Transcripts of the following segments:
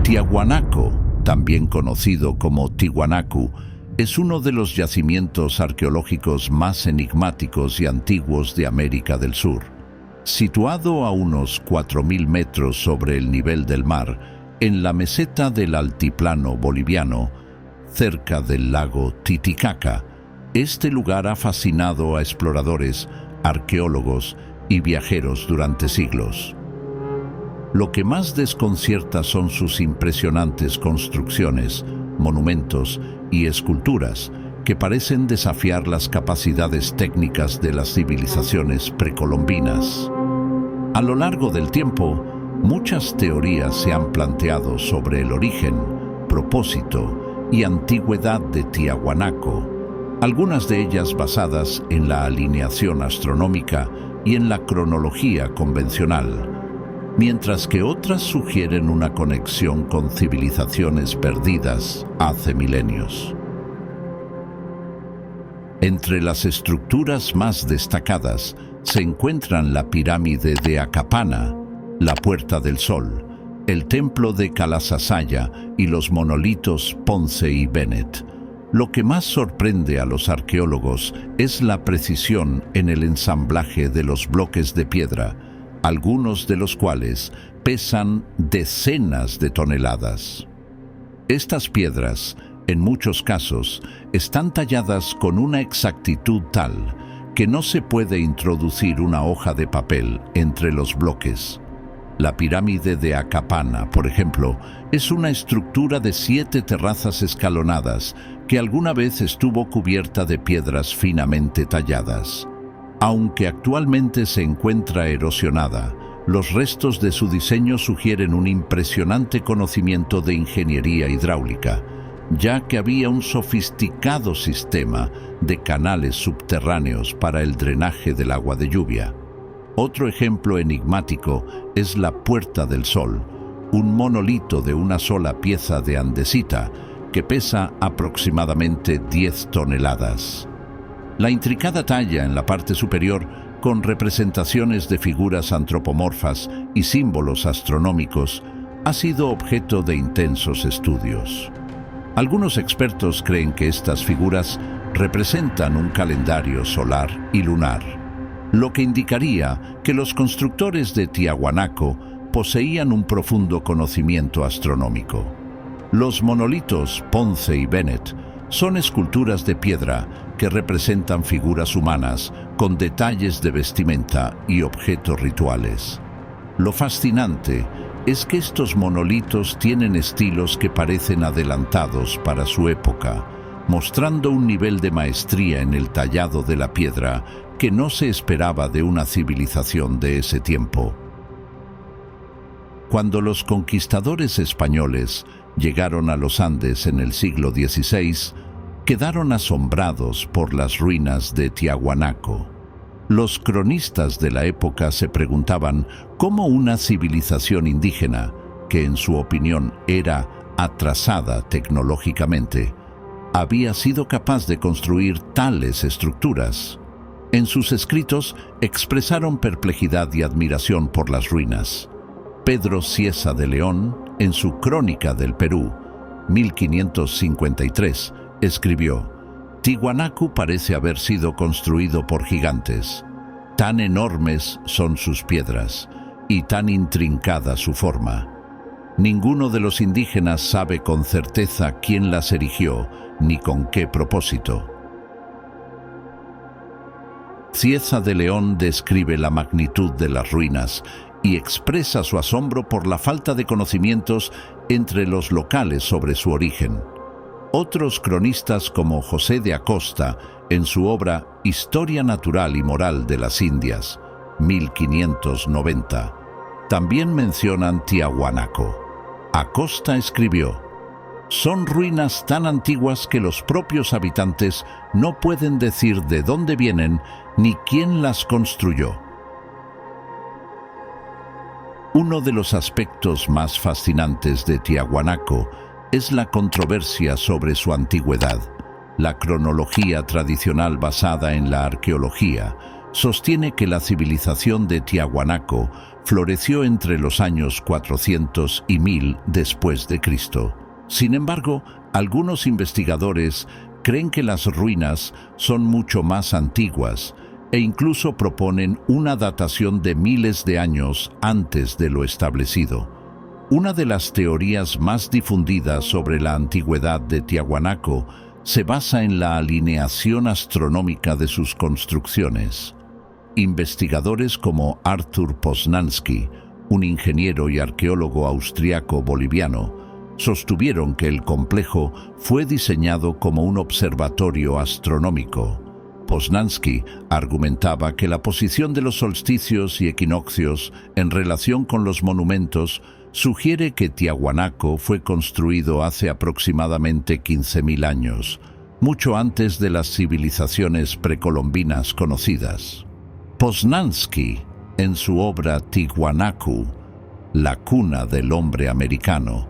Tiahuanaco, también conocido como Tiwanaku, es uno de los yacimientos arqueológicos más enigmáticos y antiguos de América del Sur. Situado a unos 4.000 metros sobre el nivel del mar, en la meseta del altiplano boliviano, cerca del lago Titicaca, este lugar ha fascinado a exploradores, arqueólogos y viajeros durante siglos. Lo que más desconcierta son sus impresionantes construcciones, monumentos y esculturas que parecen desafiar las capacidades técnicas de las civilizaciones precolombinas. A lo largo del tiempo, muchas teorías se han planteado sobre el origen, propósito y antigüedad de Tiahuanaco, algunas de ellas basadas en la alineación astronómica y en la cronología convencional, mientras que otras sugieren una conexión con civilizaciones perdidas hace milenios. Entre las estructuras más destacadas se encuentran la pirámide de Acapana, la Puerta del Sol, el templo de Calasasaya y los monolitos Ponce y Bennett. Lo que más sorprende a los arqueólogos es la precisión en el ensamblaje de los bloques de piedra, algunos de los cuales pesan decenas de toneladas. Estas piedras, en muchos casos, están talladas con una exactitud tal que no se puede introducir una hoja de papel entre los bloques. La pirámide de Acapana, por ejemplo, es una estructura de 7 terrazas escalonadas que alguna vez estuvo cubierta de piedras finamente talladas. Aunque actualmente se encuentra erosionada, los restos de su diseño sugieren un impresionante conocimiento de ingeniería hidráulica, ya que había un sofisticado sistema de canales subterráneos para el drenaje del agua de lluvia. Otro ejemplo enigmático es la Puerta del Sol, un monolito de una sola pieza de andesita que pesa aproximadamente 10 toneladas. La intricada talla en la parte superior, con representaciones de figuras antropomorfas y símbolos astronómicos, ha sido objeto de intensos estudios. Algunos expertos creen que estas figuras representan un calendario solar y lunar, lo que indicaría que los constructores de Tiahuanaco poseían un profundo conocimiento astronómico. Los monolitos Ponce y Bennett son esculturas de piedra que representan figuras humanas con detalles de vestimenta y objetos rituales. Lo fascinante es que estos monolitos tienen estilos que parecen adelantados para su época, mostrando un nivel de maestría en el tallado de la piedra que no se esperaba de una civilización de ese tiempo. Cuando los conquistadores españoles llegaron a los Andes en el siglo XVI, quedaron asombrados por las ruinas de Tiahuanaco. Los cronistas de la época se preguntaban cómo una civilización indígena, que en su opinión era atrasada tecnológicamente, había sido capaz de construir tales estructuras. En sus escritos expresaron perplejidad y admiración por las ruinas. Pedro Cieza de León, en su Crónica del Perú, 1553, escribió: Tiwanaku parece haber sido construido por gigantes. Tan enormes son sus piedras y tan intrincada su forma. Ninguno de los indígenas sabe con certeza quién las erigió ni con qué propósito. Cieza de León describe la magnitud de las ruinas y expresa su asombro por la falta de conocimientos entre los locales sobre su origen. Otros cronistas como José de Acosta, en su obra Historia Natural y Moral de las Indias, 1590, también mencionan Tiahuanaco. Acosta escribió: son ruinas tan antiguas que los propios habitantes no pueden decir de dónde vienen ni quién las construyó. Uno de los aspectos más fascinantes de Tiahuanaco es la controversia sobre su antigüedad. La cronología tradicional basada en la arqueología sostiene que la civilización de Tiahuanaco floreció entre los años 400 y 1000 después de Cristo. Sin embargo, algunos investigadores creen que las ruinas son mucho más antiguas e incluso proponen una datación de miles de años antes de lo establecido. Una de las teorías más difundidas sobre la antigüedad de Tiahuanaco se basa en la alineación astronómica de sus construcciones. Investigadores como Arthur Poznański, un ingeniero y arqueólogo austriaco-boliviano, sostuvieron que el complejo fue diseñado como un observatorio astronómico. Poznański argumentaba que la posición de los solsticios y equinoccios en relación con los monumentos sugiere que Tiahuanaco fue construido hace aproximadamente 15.000 años, mucho antes de las civilizaciones precolombinas conocidas. Poznański, en su obra Tiwanaku, la cuna del hombre americano,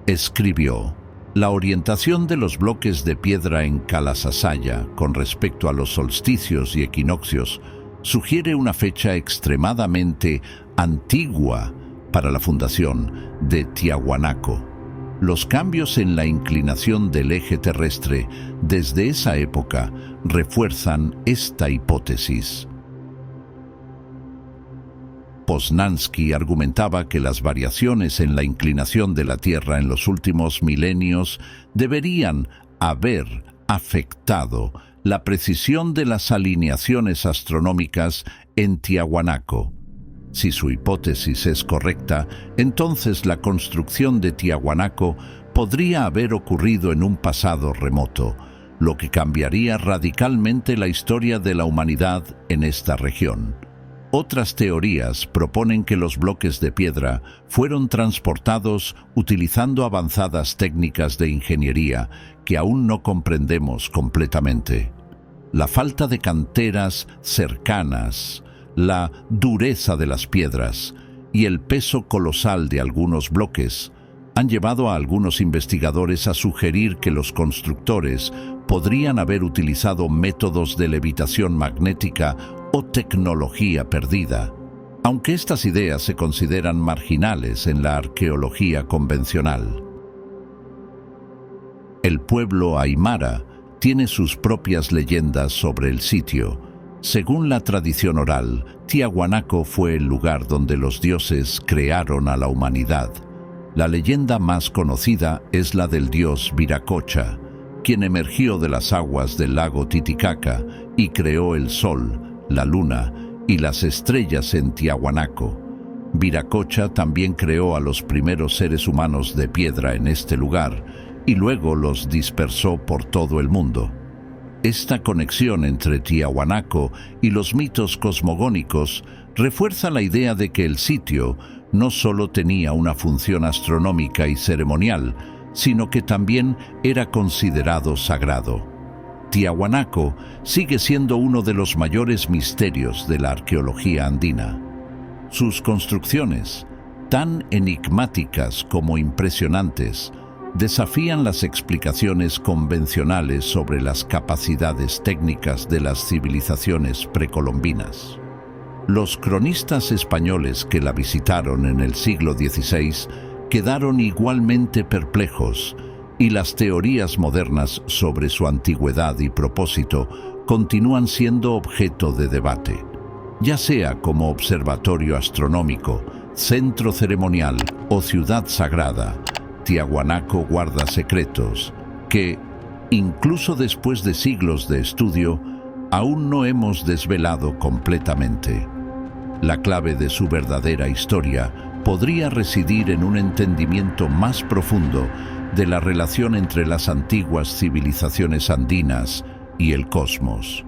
escribió: la orientación de los bloques de piedra en Calasasaya con respecto a los solsticios y equinoccios sugiere una fecha extremadamente antigua para la fundación de Tiahuanaco. Los cambios en la inclinación del eje terrestre desde esa época refuerzan esta hipótesis. Poznański argumentaba que las variaciones en la inclinación de la Tierra en los últimos milenios deberían haber afectado la precisión de las alineaciones astronómicas en Tiahuanaco. Si su hipótesis es correcta, entonces la construcción de Tiahuanaco podría haber ocurrido en un pasado remoto, lo que cambiaría radicalmente la historia de la humanidad en esta región. Otras teorías proponen que los bloques de piedra fueron transportados utilizando avanzadas técnicas de ingeniería que aún no comprendemos completamente. La falta de canteras cercanas, la dureza de las piedras y el peso colosal de algunos bloques han llevado a algunos investigadores a sugerir que los constructores podrían haber utilizado métodos de levitación magnética o tecnología perdida, aunque estas ideas se consideran marginales en la arqueología convencional. El pueblo aymara tiene sus propias leyendas sobre el sitio. Según la tradición oral, Tiahuanaco fue el lugar donde los dioses crearon a la humanidad. La leyenda más conocida es la del dios Viracocha, quien emergió de las aguas del lago Titicaca y creó el sol, la luna y las estrellas en Tiahuanaco. Viracocha también creó a los primeros seres humanos de piedra en este lugar y luego los dispersó por todo el mundo. Esta conexión entre Tiahuanaco y los mitos cosmogónicos refuerza la idea de que el sitio no solo tenía una función astronómica y ceremonial, sino que también era considerado sagrado. Tiahuanaco sigue siendo uno de los mayores misterios de la arqueología andina. Sus construcciones, tan enigmáticas como impresionantes, desafían las explicaciones convencionales sobre las capacidades técnicas de las civilizaciones precolombinas. Los cronistas españoles que la visitaron en el siglo XVI quedaron igualmente perplejos, y las teorías modernas sobre su antigüedad y propósito continúan siendo objeto de debate. Ya sea como observatorio astronómico, centro ceremonial o ciudad sagrada, Tiahuanaco guarda secretos que, incluso después de siglos de estudio, aún no hemos desvelado completamente. La clave de su verdadera historia podría residir en un entendimiento más profundo de la relación entre las antiguas civilizaciones andinas y el cosmos.